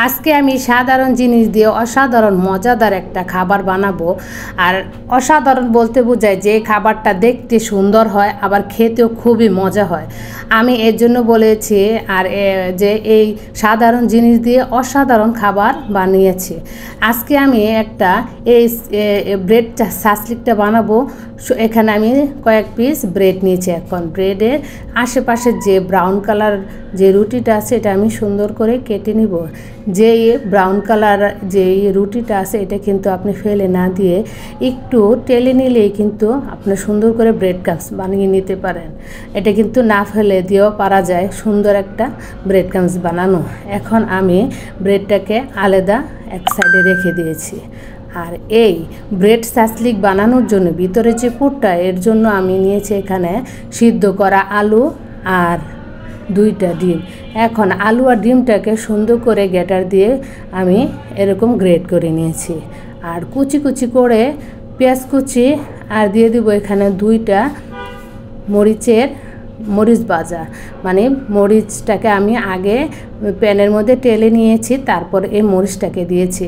আজকে আমি সাধারণ জিনিস দিয়ে অসাধারণ মজাদার একটা খাবার বানাবো। আর অসাধারণ বলতে বোঝায় যে খাবারটা দেখতে সুন্দর হয় আবার খেতেও খুবই মজা হয়। আমি এর জন্য বলেছি আর যে এই সাধারণ জিনিস দিয়ে অসাধারণ খাবার বানিয়েছি। আজকে আমি একটা এই ব্রেড সাসলিকটা বানাবো। এখানে আমি কয়েক পিস ব্রেড নিয়েছি। এখন ব্রেডের আশেপাশে যে ব্রাউন কালার যে রুটিটা আছে এটা আমি সুন্দর করে কেটে নিব। যে ব্রাউন কালার যে রুটিটা আছে এটা কিন্তু আপনি ফেলে না দিয়ে একটু টেলে নিলেই কিন্তু আপনি সুন্দর করে ব্রেড ক্রাম্বস বানিয়ে নিতে পারেন। এটা কিন্তু না ফেলে দিয়েও পারা যায় সুন্দর একটা ব্রেড ক্রাম্বস বানানো। এখন আমি ব্রেডটাকে আলাদা এক সাইডে রেখে দিয়েছি। আর এই ব্রেড সাসলিক বানানোর জন্য ভিতরে যে পুরটা এর জন্য আমি নিয়েছি এখানে সিদ্ধ করা আলু আর 2টা ডিম। এখন আলু আর ডিমটাকে সুন্দর করে গ্রেটার দিয়ে আমি এরকম গ্রেট করে নিয়েছি। আর কুচি কুচি করে পেঁয়াজ কুচি আর দিয়ে দিব এখানে 2টা মরিচ ভাজা, মানে মরিচটাকে আমি আগে প্যানের মধ্যে টেলে নিয়েছি, তারপর এই মরিচটাকে দিয়েছি।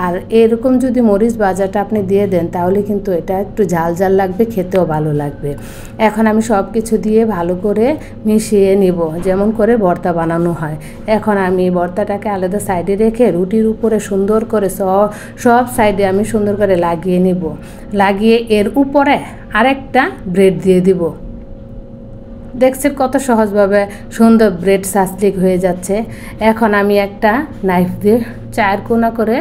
আর এরকম যদি মরিচ ভাজাটা আপনি দিয়ে দেন তাহলে কিন্তু এটা একটু ঝাল ঝাল লাগবে, খেতেও ভালো লাগবে। এখন আমি সব কিছু দিয়ে ভালো করে মিশিয়ে নিব, যেমন করে ভর্তা বানানো হয়। এখন আমি ভর্তাটাকে আলাদা সাইডে রেখে রুটির উপরে সুন্দর করে সব সাইডে আমি সুন্দর করে লাগিয়ে নিব। লাগিয়ে এর উপরে আরেকটা ব্রেড দিয়ে দিব। দেখছেন কত সহজভাবে সুন্দর ব্রেড সাসলিক হয়ে যাচ্ছে। এখন আমি একটা নাইফ দিয়ে 4 কোনা করে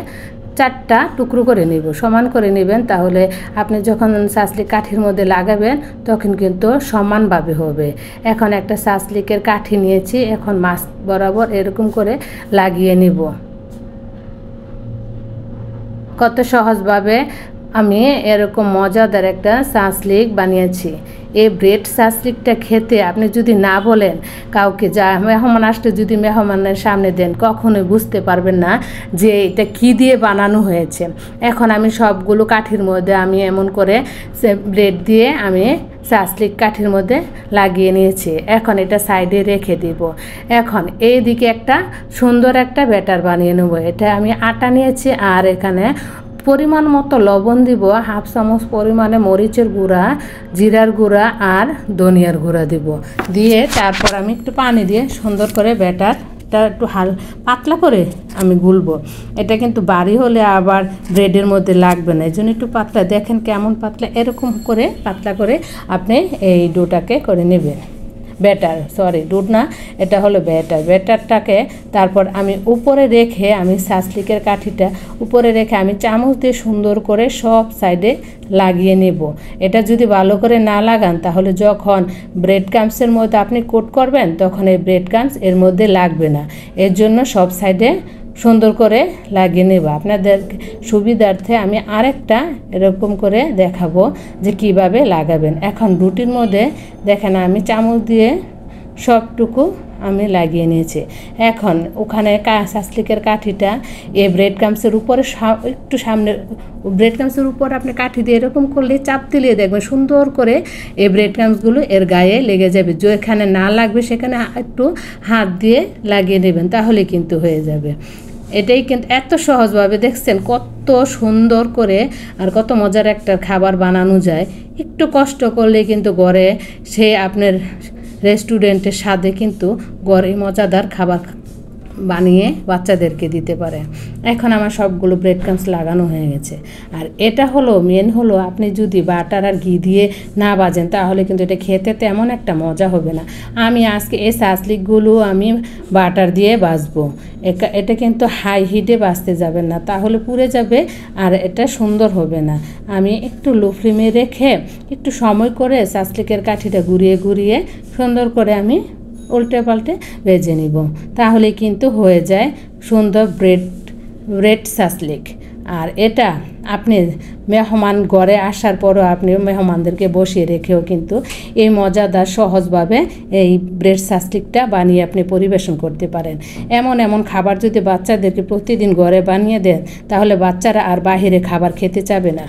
4টা টুকরো করে নেব, সমান করে নেবেন, তাহলে আপনি যখন সাসলিক কাঠির মধ্যে লাগাবেন তখন কিন্তু সমানভাবে হবে। এখন একটা সাসলিকের কাঠি নিয়েছি, এখন মাছ বরাবর এরকম করে লাগিয়ে নিব। কত সহজভাবে আমি এরকম মজাদার একটা সাসলিক বানিয়েছি। এই ব্রেড সাসলিকটা খেতে আপনি যদি না বলেন কাউকে, যা মেহমান আসলে যদি মেহমানের সামনে দেন কখনোই বুঝতে পারবেন না যে এটা কি দিয়ে বানানো হয়েছে। এখন আমি সবগুলো কাঠির মধ্যে আমি এমন করে ব্রেড দিয়ে আমি সাসলিক কাঠির মধ্যে লাগিয়ে নিয়েছি। এখন এটা সাইডে রেখে দিব। এখন এই দিকে একটা সুন্দর একটা ব্যাটার বানিয়ে নেব। এটা আমি আটা নিয়েছি আর এখানে পরিমাণ মতো লবণ দিব, 1/2 চামচ পরিমাণে মরিচের গুঁড়া, জিরার গুঁড়া আর ধনিয়ার গুঁড়া দিব। দিয়ে তারপর আমি একটু পানি দিয়ে সুন্দর করে ব্যাটারটা একটু পাতলা করে আমি গুলবো। এটা কিন্তু ভারী হলে আবার ব্রেডের মধ্যে লাগবে না, এই জন্য একটু পাতলা। দেখেন কেমন পাতলা, এরকম করে পাতলা করে আপনি এই ডোটাকে করে নেবেন। ডো না, এটা হলো ব্যাটারটাকে তারপর আমি উপরে রেখে আমি সাসলিকের কাঠিটা উপরে রেখে আমি চামচ দিয়ে সুন্দর করে সব সাইডে লাগিয়ে নেব। এটা যদি ভালো করে না লাগান তাহলে যখন ব্রেড ক্রাম্বসের মধ্যে আপনি কোট করবেন তখন এই ব্রেড ক্রাম্বস এর মধ্যে লাগবে না। এর জন্য সব সাইডে সুন্দর করে লাগিয়ে নেব। আপনাদের সুবিধার্থে আমি আরেকটা এরকম করে দেখাবো যে কিভাবে লাগাবেন। এখন রুটির মধ্যে দেখেন আমি চামচ দিয়ে সবটুকু আমি লাগিয়ে নিয়েছি। এখন ওখানে সাসলিকের কাঠিটা এই ব্রেড ক্রাম্বসের উপরে একটু সামনে, ব্রেড ক্রাম্বসের উপর আপনি কাঠি দিয়ে এরকম করলে চাপ দিলে দেখবেন সুন্দর করে এই ব্রেড ক্রাম্বসগুলো এর গায়ে লেগে যাবে। যেখানে না লাগবে সেখানে একটু হাত দিয়ে লাগিয়ে নেবেন, তাহলে কিন্তু হয়ে যাবে। এটাই কিন্তু এত সহজভাবে দেখছেন কত সুন্দর করে আর কত মজার একটা খাবার বানানো যায়। একটু কষ্ট করলে কিন্তু ঘরে সে আপনার রেস্টুরেন্টের স্বাদে কিন্তু ঘরে মজাদার খাবার বানিয়ে বাচ্চাদেরকে দিতে পারে। এখন আমার সবগুলো ব্রেড ক্রাম্বস লাগানো হয়ে গেছে। আর এটা হলো মেন হলো, আপনি যদি বাটার আর ঘি দিয়ে না ভাজেন তাহলে কিন্তু এটা খেতে তেমন একটা মজা হবে না। আমি আজকে এই সাসলিকগুলো আমি বাটার দিয়ে ভাজবো। এটা কিন্তু হাই হিটে ভাজতে যাবেন না, তাহলে পুড়ে যাবে আর এটা সুন্দর হবে না। আমি একটু লো ফ্লেমে রেখে একটু সময় করে সাসলিকের কাঠিটা ঘুরিয়ে সুন্দর করে আমি উল্টে পাল্টে ভেজে নিব, তাহলে কিন্তু হয়ে যায় সুন্দর ব্রেড সাসলিক। আর এটা আপনি মেহমান ঘরে আসার পরও আপনি মেহমানদেরকে বসিয়ে রেখেও কিন্তু এই মজাদার সহজভাবে এই ব্রেড সাসলিকটা বানিয়ে আপনি পরিবেশন করতে পারেন। এমন খাবার যদি বাচ্চাদেরকে প্রতিদিন ঘরে বানিয়ে দেন তাহলে বাচ্চারা আর বাহিরে খাবার খেতে চাবে না।